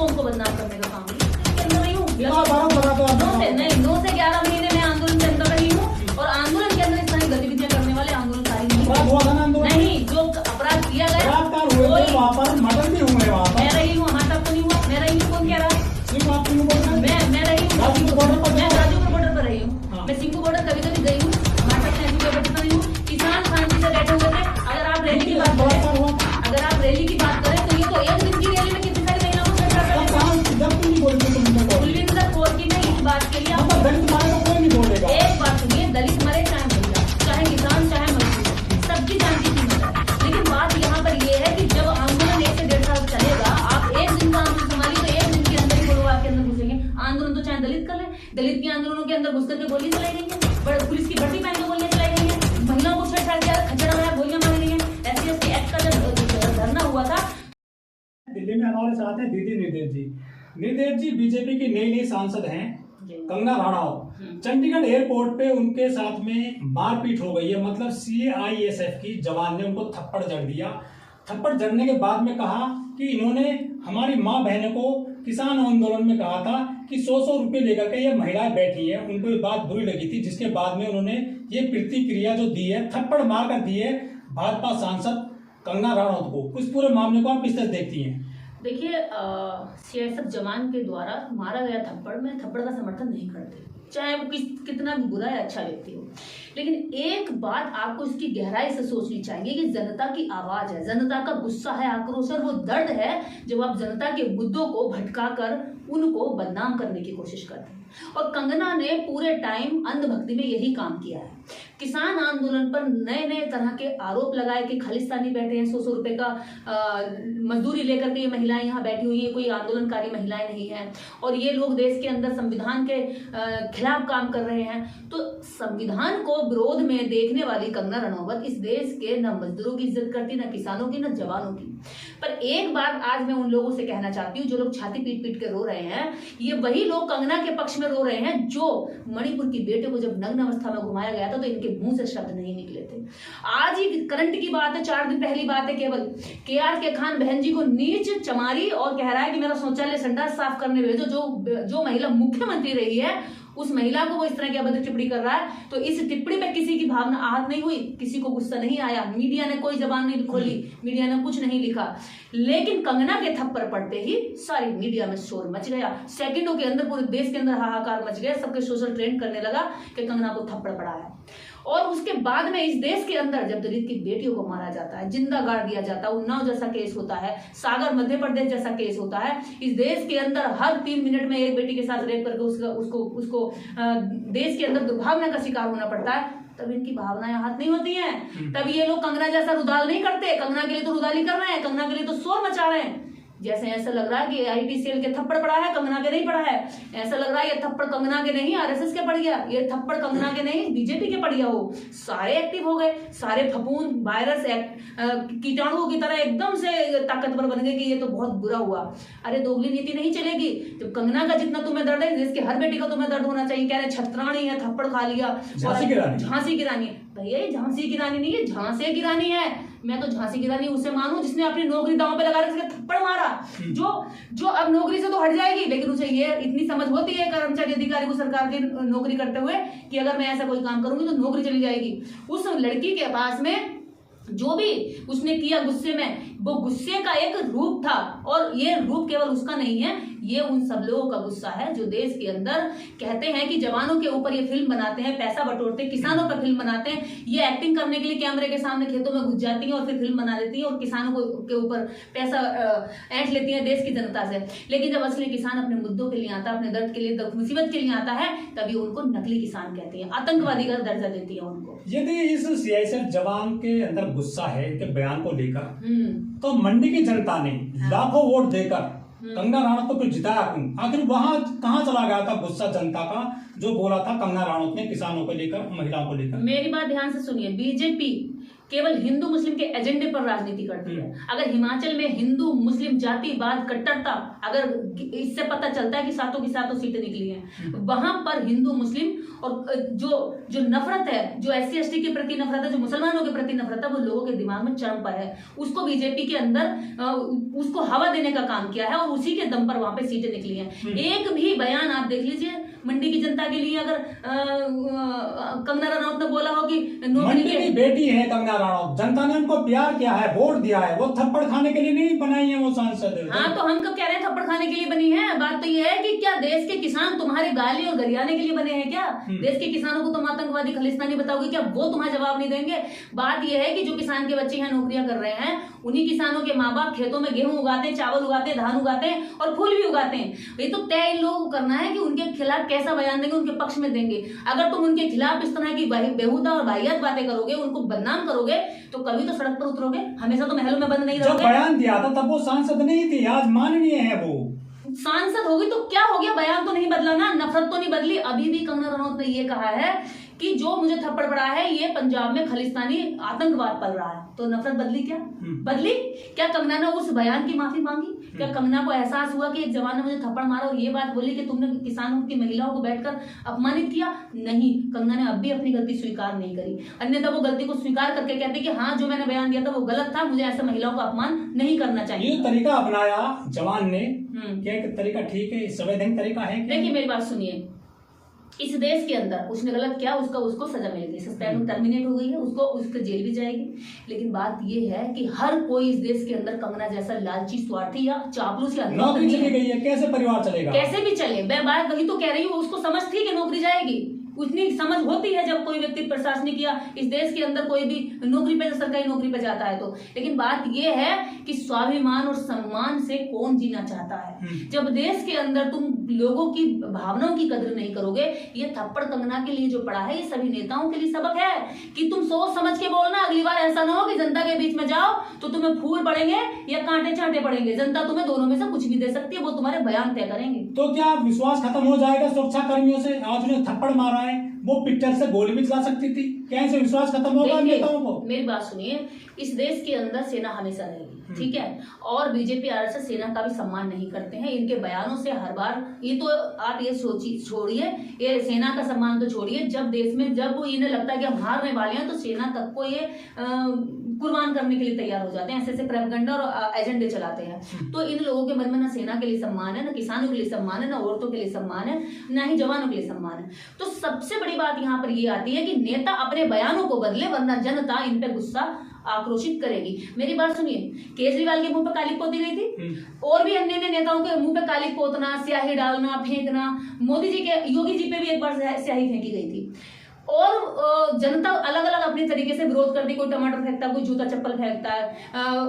कौम को बदनाम करने का काम नहीं इसके अंदर रही हूँ। 9 से 11 महीने मैं आंदोलन के अंदर रही हूँ और आंदोलन के अंदर इस तरह गतिविधियां करने वाले आंदोलनकारी नहीं, जो अपराध किया गया मैं रही हूँ, हमारा तब तो नहीं हुआ, मैं रही हूँ, कौन कह रहा है? मैं रही हूँ, मैं गाजीपुर बॉर्डर पर रही हूँ, मैं सिंघू बॉर्डर कभी कभी गई हूँ, हमारे तक नहीं हूँ। किसान शांति से बैठे हुए थे। अगर आप रैली की बात करें तो ये तो एक दिन की रैली में कितनी सारी महिलाओं को चर्चा करें। कुलविंदर कौर की नहीं, इस बात के लिए एक बात सुनिए, दलित मरे चाहे महिला, चाहे किसान, चाहे मजदूर, सबकी जान की कीमत है। लेकिन बात यहाँ पर ये है कि जब आंदोलन 1 से 1.5 साल चलेगा, आप एक दिन का आंदोलन संभालिए तो एक दिन के अंदर ही लोग आपके अंदर घुसेंगे। आंदोलन तो चाहे दलित कर ले, दलित के आंदोलनों के अंदर घुस करके गोली चलाई गई है, पुलिस की भर्ती पहन के गोलियां चलाई गई है, महिलाओं को छेड़छाड़ किया, खचड़ा में गोलियां मारी गई है। SC/ST एक्ट का जब धरना हुआ था, दिल्ली में हमारे साथ हैं दीदी निर्देश जी बीजेपी की नई सांसद हैं कंगना राणावत। चंडीगढ़ एयरपोर्ट पे उनके साथ में मारपीट हो गई है, मतलब CISF की जवान ने उनको थप्पड़ जड़ दिया। थप्पड़ जड़ने के बाद में कहा कि इन्होंने हमारी माँ बहनों को किसान आंदोलन में कहा था कि 100 रुपए लेकर के ये महिलाएं बैठी है, उनको ये बात बुरी लगी थी, जिसके बाद में उन्होंने ये प्रतिक्रिया जो दी है, थप्पड़ मार कर दी है भाजपा सांसद कंगना राणावत को। इस पूरे मामले को आप किस तरह देखती हैं? देखिए, CISF जवान के द्वारा मारा गया थप्पड़ में थप्पड़ का समर्थन नहीं करते, चाहे वो कितना भी बुरा या अच्छा व्यक्ति हो। लेकिन एक बात आपको इसकी गहराई से सोचनी चाहिए कि जनता की आवाज है, जनता का गुस्सा है, आक्रोश है, वो दर्द है जब आप जनता के मुद्दों को भटका कर उनको बदनाम करने की कोशिश करते हैं। और कंगना ने पूरे टाइम अंधभक्ति में यही काम किया है। किसान आंदोलन पर नए नए तरह के आरोप लगाए कि खालिस्तानी बैठे हैं, 100 रुपए का मजदूरी लेकर के ये महिलाएं यहाँ बैठी हुई है, कोई आंदोलनकारी महिलाएं नहीं हैं और ये लोग देश के अंदर संविधान के खिलाफ काम कर रहे हैं। तो संविधान को विरोध में देखने वाली कंगना रनौत इस देश के न मजदूरों की इज्जत करती, न किसानों की, न जवानों की। पर एक बात आज मैं उन लोगों से कहना चाहती हूँ जो लोग छाती पीट पीट के रो रहे हैं, ये वही लोग कंगना के पक्ष में रो रहे हैं जो मणिपुर की बेटे को जब नग्न अवस्था में घुमाया गया था तो इनके मुंह से शब्द नहीं निकले थे। आज ही करंट की बात है, 4 दिन पहली बात है, केवल KR खान बहन जी को नीच चमारी और कह रहा है कि मेरा शौचालय संडास साफ करने भेजो। जो महिला मुख्यमंत्री रही है उस महिला को वो इस तरह की अभद्र टिप्पणी कर रहा है। तो इस टिप्पणी पे किसी की भावना आहत नहीं हुई, किसी को गुस्सा नहीं आया, मीडिया ने कोई जबान नहीं खोली, मीडिया ने कुछ नहीं लिखा। लेकिन कंगना के थप्पड़ पड़ते ही सारी मीडिया में शोर मच गया, सेकंडों के अंदर पूरे देश के अंदर हाहाकार मच गया, सबके सोशल ट्रेंड करने लगा कि कंगना को थप्पड़ पड़ा है। और उसके बाद में इस देश के अंदर जब दलित की बेटियों को मारा जाता है, जिंदा गाड़ दिया जाता है, उन्नाव जैसा केस होता है, सागर मध्य प्रदेश जैसा केस होता है, इस देश के अंदर हर 3 मिनट में एक बेटी के साथ रेप करके उसको देश के अंदर दुर्भावना का शिकार होना पड़ता है, तब इनकी भावनाएं हाथ नहीं होती हैं। तब ये लोग कंगना जैसा रुदाल नहीं करते। कंगना के लिए तो रुदाली कर रहे हैं, कंगना के लिए तो शोर मचा रहे हैं। जैसे ऐसा लग रहा है कि ITCL के थप्पड़ पड़ा है, कंगना के नहीं पड़ा है। ऐसा लग रहा है ये थप्पड़ कंगना के नहीं RSS के पड़ गया, ये थप्पड़ कंगना के नहीं BJP के पड़ गया हो। सारे एक्टिव हो गए, सारे फफूंद वायरस कीटाणुओं की तरह एकदम से ताकतवर बन गए कि ये तो बहुत बुरा हुआ। अरे दोगली नीति नहीं चलेगी। जब कंगना का जितना तुम्हें दर्द है, जिसके हर बेटी का तुम्हें दर्द होना चाहिए। कह रहे छत्राणी है, थप्पड़ खा लिया, झांसी की रानी। भैया ये झांसी की रानी नहीं है, झांसी की रानी है। मैं तो झांसी की रानी उसे मानूं जिसने अपनी नौकरी दांव पे लगा के थप्पड़ मारा। जो अब नौकरी से तो हट जाएगी, लेकिन उसे ये इतनी समझ होती है कर्मचारी अधिकारी को सरकार की नौकरी करते हुए कि अगर मैं ऐसा कोई काम करूंगी तो नौकरी चली जाएगी। उस लड़की के पास में जो भी उसने किया गुस्से में, वो गुस्से का एक रूप था और ये रूप केवल उसका नहीं है, ये उन सब लोगों का गुस्सा है जो देश के अंदर कहते हैं कि जवानों के ऊपर ये फिल्म बनाते हैं, पैसा बटोरते हैं, किसानों पर फिल्म बनाते हैं। ये एक्टिंग करने के लिए कैमरे के सामने खेतों में घुस जाती हैं और फिर फिल्म बना देती हैं और किसानों के ऊपर पैसा ऐंठ लेती है देश की जनता से। लेकिन जब असली किसान अपने मुद्दों के लिए आता है, अपने दर्द के लिए, मुसीबत के लिए आता है, तभी उनको नकली किसान कहती है, आतंकवादी का दर्जा देती है उनको। यदि इस CISF जवान के अंदर गुस्सा है इनके बयान को लेकर, तो मंडी की जनता ने लाखों वोट देकर कंगना राणावत को फिर जिताया क्यों? आखिर वहां कहां चला गया था गुस्सा जनता का जो बोला था कंगना राणावत ने किसानों को लेकर, महिलाओं को लेकर? मेरी बात ध्यान से सुनिए, BJP केवल हिंदू मुस्लिम के एजेंडे पर राजनीति करती है। अगर हिमाचल में हिंदू मुस्लिम जातिवाद कट्टरता अगर इससे पता चलता है कि सातों की सातों सीटें निकली हैं, वहां पर हिंदू मुस्लिम और जो नफरत है, जो SC ST के प्रति नफरत है, जो मुसलमानों के प्रति नफरत है, वो लोगों के दिमाग में चरम पर है। उसको बीजेपी के अंदर उसको हवा देने का काम किया है और उसी के दम पर वहां पे सीटें निकली हैं। एक भी बयान आप देख लीजिए मंडी की जनता के लिए, अगर कंगना रनौत ने बोला हो कि मंडी की बेटी है कंगना रनौत, जनता ने उनको प्यार किया है, वोट दिया है, वो थप्पड़ खाने के लिए नहीं बनाई है वो सांसद। हाँ, तो हम कब कह रहे हैं थप्पड़ खाने के लिए बनी है? बात तो ये है कि क्या देश के किसान तुम्हारे गाली और गरियाने के लिए बने हैं क्या? देश के किसानों को तुम आतंकवादी खलिस्तानी बताओगे क्या? वो तुम्हारा जवाब नहीं देंगे। बात यह है कि जो किसान के बच्चे यहाँ नौकरियां कर रहे हैं, उन्हीं किसानों के माँ बाप खेतों में गेहूं उगाते हैं, चावल उगाते हैं, धान उगाते हैं और फूल भी उगाते हैं। ये तो तय इन लोगों को करना है कि उनके खिलाफ कैसा बयान देंगे, उनके पक्ष में देंगे। अगर तुम उनके खिलाफ इस तरह की बेहुदा और वाहियात बातें करोगे, उनको बदनाम करोगे, तो कभी तो सड़क पर उतरोगे, हमेशा तो महलों में बंद नहीं रहोगे। जब बयान दिया था तब वो सांसद नहीं थी, आज माननीय है वो। सांसद होगी तो क्या हो गया? बयान तो नहीं बदला ना, नफरत तो नहीं बदली। अभी भी कंगना रनौत ने ये कहा है कि जो मुझे थप्पड़ पड़ा है ये पंजाब में खलिस्तानी आतंकवाद पल रहा है, तो नफरत बदली क्या? बदली क्या? कंगना ने उस बयान की माफी मांगी? क्या कंगना को एहसास हुआ कि एक जवान ने मुझे थप्पड़ मारा और ये बात बोली कि तुमने किसानों की महिलाओं को बैठकर अपमानित किया? नहीं, कंगना ने अब भी अपनी गलती स्वीकार नहीं करी। अन्यथा वो गलती को स्वीकार करके कहते कि हाँ, जो मैंने बयान दिया था वो गलत था, मुझे ऐसे महिलाओं का अपमान नहीं करना चाहिए। ये तरीका अपनाया जवान ने, क्या तरीका ठीक है? संवैधानिक तरीका है? देखिए मेरी बात सुनिए, इस देश के अंदर उसने गलत किया, उसको सजा मिल गई, सस्पेंड टर्मिनेट हो गई है, उसको जेल भी जाएगी। लेकिन बात ये है कि हर कोई इस देश के अंदर कंगना जैसा लालची, स्वार्थी या चापलूस या नौकरी चली गई है, कैसे परिवार चलेगा? कैसे भी चले, मैं बात वही तो कह रही हूँ। उसको समझ थी कि नौकरी जाएगी, उतनी समझ होती है जब कोई व्यक्ति प्रशासनिक या इस देश के अंदर कोई भी नौकरी पे, सरकारी नौकरी पे जाता है तो। लेकिन बात यह है कि स्वाभिमान और सम्मान से कौन जीना चाहता है? जब देश के अंदर तुम लोगों की भावनाओं की कदर नहीं करोगे, ये थप्पड़ कंगना के लिए जो पड़ा है, ये सभी नेताओं के लिए सबक है कि तुम सोच समझ के बोलना। अगली बार ऐसा ना हो कि जनता के बीच में जाओ तो तुम्हें फूल पड़ेंगे या कांटे चांटे पड़ेंगे। जनता तुम्हें दोनों में से कुछ भी दे सकती है, वो तुम्हारे बयान तय करेंगे। तो क्या विश्वास खत्म हो जाएगा सुरक्षा कर्मियों से? आज उन्हें थप्पड़ मारा है, वो पिक्चर से गोली भी चला सकती थी, कैसे विश्वास खत्म होगा नेताओं को? मेरी बात सुनिए, इस देश के अंदर सेना हमेशा रहेगी, ठीक है? और बीजेपी RSS सेना का भी सम्मान नहीं करते हैं। इनके बयानों से हर बार ये तो आप ये छोड़िए, ये सेना का सम्मान तो छोड़िए, जब देश में जब इन्हें लगता है कि हम हारने वाले हैं तो सेना तक को ये कुर्बान करने के लिए तैयार हो जाते हैं, ऐसे प्रोपेगेंडा और एजेंडे चलाते हैं। तो इन लोगों के मन में ना सेना के लिए सम्मान है, ना किसानों के लिए सम्मान है, ना औरतों के लिए सम्मान है, ना ही जवानों के लिए सम्मान है। तो सबसे बड़ी बात यहाँ पर ये आती है कि नेता अपने बयानों को बदले, वरना जनता इन पे गुस्सा आक्रोशित करेगी। मेरी बात सुनिए, केजरीवाल के मुंह पे काली पोती गई थी, और भी अन्य नेताओं के मुंह पे काली पोतना, स्याही डालना, फेंकना, मोदी जी के, योगी जी पे भी एक बार स्याही फेंकी गई थी। और जनता अलग अलग अपने तरीके से विरोध करती, कोई टमाटर फेंकता है, कोई जूता चप्पल फेंकता है।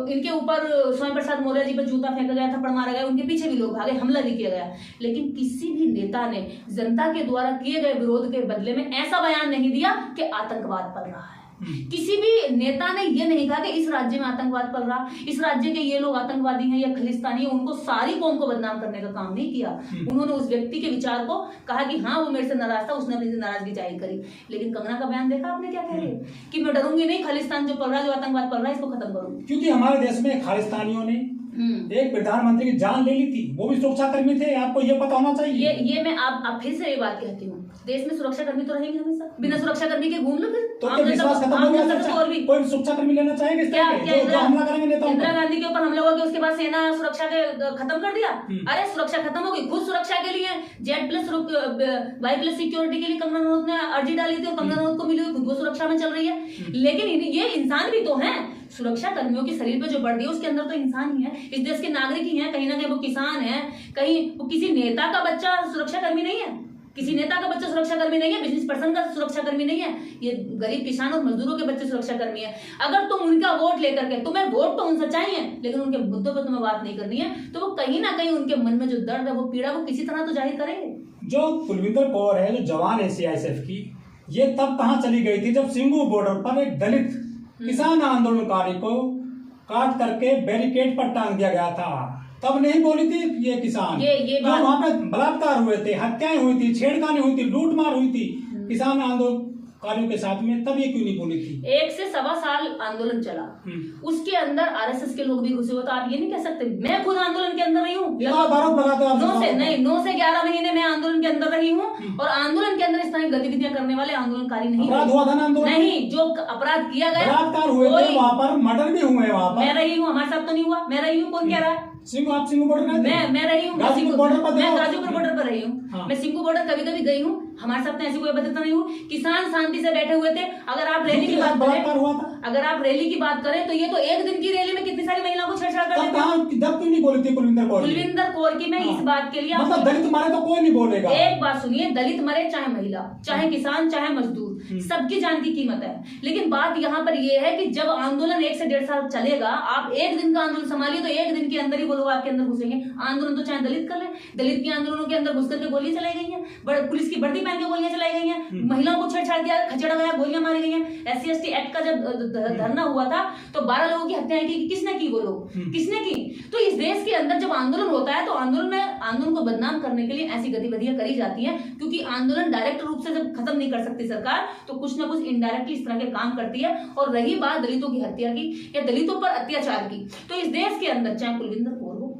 इनके ऊपर स्वयं प्रसाद मौर्य जी पर जूता फेंका गया, थप्पड़ मारा गया, उनके पीछे भी लोग भागे, हमला भी किया गया। लेकिन किसी भी नेता ने जनता के द्वारा किए गए विरोध के बदले में ऐसा बयान नहीं दिया कि आतंकवाद पल रहा है। किसी भी नेता ने यह नहीं कहा कि इस राज्य में आतंकवाद पल रहा, इस राज्य के ये लोग आतंकवादी हैं या खलिस्तानी हैं। उनको सारी कौम को बदनाम करने का काम नहीं किया। उन्होंने उस व्यक्ति के विचार को कहा कि हाँ, वो मेरे से नाराज था, उसने अपनी नाराजगी जाहिर करी। लेकिन कंगना का बयान देखा आपने, क्या कह रही है कि मैं डरूंगी नहीं, खालिस्तान जो पल रहा है, जो आतंकवाद पल रहा है, इसको खत्म करूंगी। क्योंकि हमारे देश में खालिस्तानियों ने एक प्रधानमंत्री की जान ले ली थी, वो भी सुरक्षा कर्मी थे, आपको ये पता होना चाहिए। ये मैं आप फिर से ये बात कहती हूँ, देश में सुरक्षा कर्मी तो रहेंगे हमेशा, बिना सुरक्षा कर्मी के घूम लो फिर तो विश्वास खत्म हो गया। और भी कोई सुरक्षा कर्मी लेना चाहेंगे क्या? हमला करेंगे नेताओं इंदिरा गांधी के ऊपर हमला हुआ कि उसके बाद सेना सुरक्षा के खत्म कर दिया? अरे सुरक्षा खत्म होगी, खुद सुरक्षा के लिए Z+Y+ सिक्योरिटी के लिए कंगना रनौत ने अर्जी डाली थी और कंगना रनौत को मिली हुई, खुद वो सुरक्षा में चल रही है। लेकिन ये इंसान भी तो है, सुरक्षा कर्मियों के शरीर पे जो वर्दी है उसके अंदर तो इंसान ही है, इस देश के नागरिक ही है। कहीं ना कहीं वो किसान है, कहीं वो किसी नेता का बच्चा सुरक्षा कर्मी नहीं है, किसी नेता का बच्चा सुरक्षा कर्मी नहीं है, बिजनेस पर्सन का सुरक्षा कर्मी नहीं है, ये गरीब किसान और मजदूरों के बच्चे सुरक्षा कर्मी है। अगर तुम उनका वोट लेकर के, तुम्हें वोट तो उनसे चाहिए लेकिन उनके मुद्दों पर तुम्हें बात नहीं करनी है, तो वो कहीं ना कहीं उनके मन में जो दर्द है, वो पीड़ा, वो किसी तरह तो जाहिर करेंगे। जो कुलविंदर कौर है, जो जवान है CISF की, ये तब कहाँ चली गई थी जब सिंगू बॉर्डर पर एक दलित किसान आंदोलनकारी को काट करके बैरिकेड पर टांग दिया गया था, तब नहीं बोली थी ये किसान? ये जो वहां पे बलात्कार हुए थे, हत्याएं हुई थी, छेड़खानी हुई थी, लूटमार हुई थी, किसान कार्यों के साथ में, तब ये क्यों नहीं बोली थी? 1 से सवा साल आंदोलन चला, उसके अंदर आरएसएस के लोग भी घुसे हुए, तो आप ये नहीं कह सकते। मैं खुद आंदोलन के अंदर रही हूँ, 9 से 11 महीने मैं आंदोलन के अंदर रही हूँ, और आंदोलन के अंदर इस तरह की गतिविधियां करने वाले आंदोलनकारी नहीं अपराध हुआ था ना आंदोलन? नहीं, जो अपराध किया गया, बलात्कार हुए थे वहाँ पर, मर्डर भी हुए वहाँ पर। मैं रही हूँ, हमारे साथ तो नहीं हुआ, मैं रही हूँ, कौन कह रहा है? आप सिंगू बॉर्डर मैं रही हूँ, गाजीपुर बॉर्डर पर, मैं गाजीपुर बॉर्डर पर रही हूँ। हाँ। मैं सिंगू बॉर्डर कभी कभी गई हूँ, हमारे साथ ऐसी कोई भद्रता नहीं हुई, किसान शांति से बैठे हुए थे। अगर आप रैली की बात करें, अगर आप रैली की बात करें तो ये तो एक दिन की रैली में कितनी सारी महिलाओं को छेड़छाड़ कर देते। तब क्यों नहीं बोली थी कुलविंदर कौर की? मैं इस बात के लिए, मतलब दलित मरे तो कोई नहीं बोलेगा। एक बात सुनिए, दलित मरे चाहे महिला, चाहे किसान, चाहे मजदूर, सबकी जान की कीमत है। लेकिन बात यहाँ पर यह है कि जब आंदोलन 1 से 1.5 साल चलेगा, आप एक दिन का आंदोलन संभालिए तो एक दिन के अंदर ही वो लोग आपके अंदर घुसेंगे। आंदोलन तो चाहे दलित कर ले, दलित के आंदोलनों के अंदर घुस करके गोलियां चलाई गई हैं, पुलिस की वर्दी पहन के गोलियां चलाई गई हैं, महिलाओं को छेड़छाड़ किया, खचेड़ा गया, गोलियां मारी गई हैं। SC/ST एक्ट का जब धरना हुआ था तो 12 लोगों की हत्याएं की, किसने की? वो लोग किसने की? तो इस देश के अंदर जब आंदोलन होता है तो आंदोलन को बदनाम करने के लिए ऐसी गतिविधियां करी जाती हैं, क्योंकि आंदोलन डायरेक्ट रूप से जब खत्म नहीं कर सकती सरकार, तो कुछ ना कुछ इनडायरेक्टली इस तरह के काम करती है। और रही बात दलितों की हत्या की या दलितों पर अत्याचार की, तो इस देश के अंदर चाहे कुलविंदर कौर हो,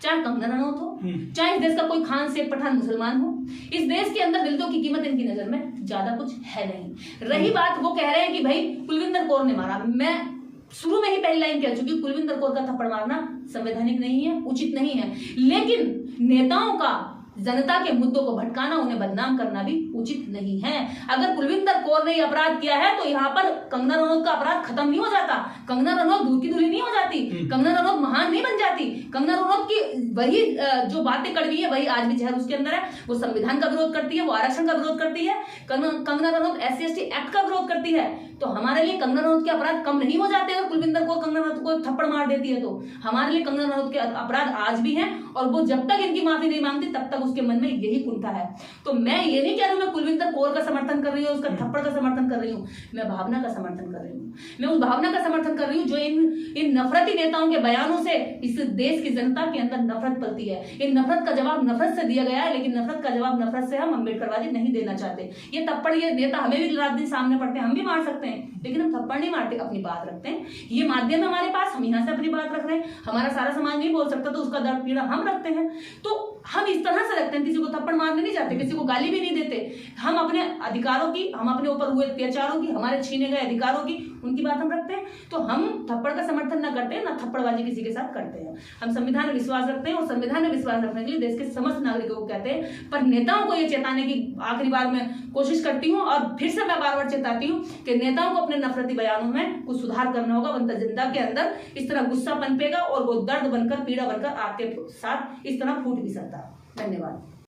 चाहे कंगना रनौत हो, चाहे इस देश का कोई खान, शेख, पठान, मुसलमान हो, इस देश के अंदर दलितों की कीमत इनकी नजर में ज्यादा कुछ है नहीं। रही बात, वो कह रहे हैं कि भाई कुलविंदर कौर ने मारा, मैं शुरू में ही पहली लाइन कह चुकी, कुलविंदर कौर का थप्पड़ मारना संवैधानिक नहीं है, उचित नहीं है। लेकिन नेताओं का जनता के मुद्दों को भटकाना, उन्हें बदनाम करना भी उचित नहीं है। अगर कुलविंदर कौर ने अपराध किया है तो यहाँ पर कंगना रनौत का अपराध खत्म नहीं हो जाता, कंगना रनौत दूध की धुली नहीं हो जाती, कंगना रनौत महान नहीं बन जाती। कंगना रनौत की वही जो बातें कड़वी है वही आज भी जहर उसके अंदर है। वो संविधान का विरोध करती है, वो आरक्षण का विरोध करती है, कंगना रनौत SC/ST एक्ट का विरोध करती है। तो हमारे लिए कंगना रनौत के अपराध कम नहीं हो जाते अगर कुलविंदर कौर कंगना रनौत को थप्पड़ मार देती है। तो हमारे लिए कंगना रनौत के अपराध आज भी हैं, और वो जब तक इनकी माफी नहीं मांगती तब तक उसके मन में यही कुंठा है। तो मैं ये नहीं कह रही हूँ मैं कुलविंदर कौर का समर्थन कर रही हूँ, उसका थप्पड़ का समर्थन कर रही हूँ, मैं भावना का समर्थन कर रही हूँ। मैं उस भावना का समर्थन कर रही हूँ जो इन नफरती नेताओं के बयानों से इस देश की जनता के अंदर नफरत पलती है। इन नफरत का जवाब नफरत से दिया गया है, लेकिन नफरत का जवाब नफरत से हम अम्बेडकरवादी नहीं देना चाहते। ये थप्पड़, ये नेता हमें भी रात दिन सामने पड़ते हैं, हम भी मार सकते हैं, लेकिन हम थप्पड़ नहीं मारते, अपनी बात रखते हैं। ये माध्यम है हमारे पास, हम यहाँ से अपनी बात रख रहे हैं, हमारा सारा समाज नहीं बोल सकता, तो उसका दर्द पीड़ा हम रखते हैं। तो हम इस तरह से रखते हैं, किसी को थप्पड़ मारने नहीं जाते, किसी को गाली भी नहीं देते। हम अपने अधिकारों की, हम अपने ऊपर हुए अत्याचारों की, हमारे छीने गए अधिकारों की, उनकी बात हम रखते हैं। तो हम थप्पड़ का समर्थन न करते हैं, ना थप्पड़बाजी किसी के साथ करते हैं। हम संविधान में विश्वास रखते हैं, और संविधान में विश्वास रखने के लिए देश के समस्त नागरिकों को कहते हैं। पर नेताओं को ये चेताने की आखिरी बार मैं कोशिश करती हूँ, और फिर से मैं बार बार चेताती हूँ कि नेताओं को अपने नफरती बयानों में कुछ सुधार करना होगा, वरना जनता के अंदर इस तरह गुस्सा पनपेगा और वो दर्द बनकर, पीड़ा बनकर आपके साथ इस तरह फूट भी सकता है। धन्यवाद।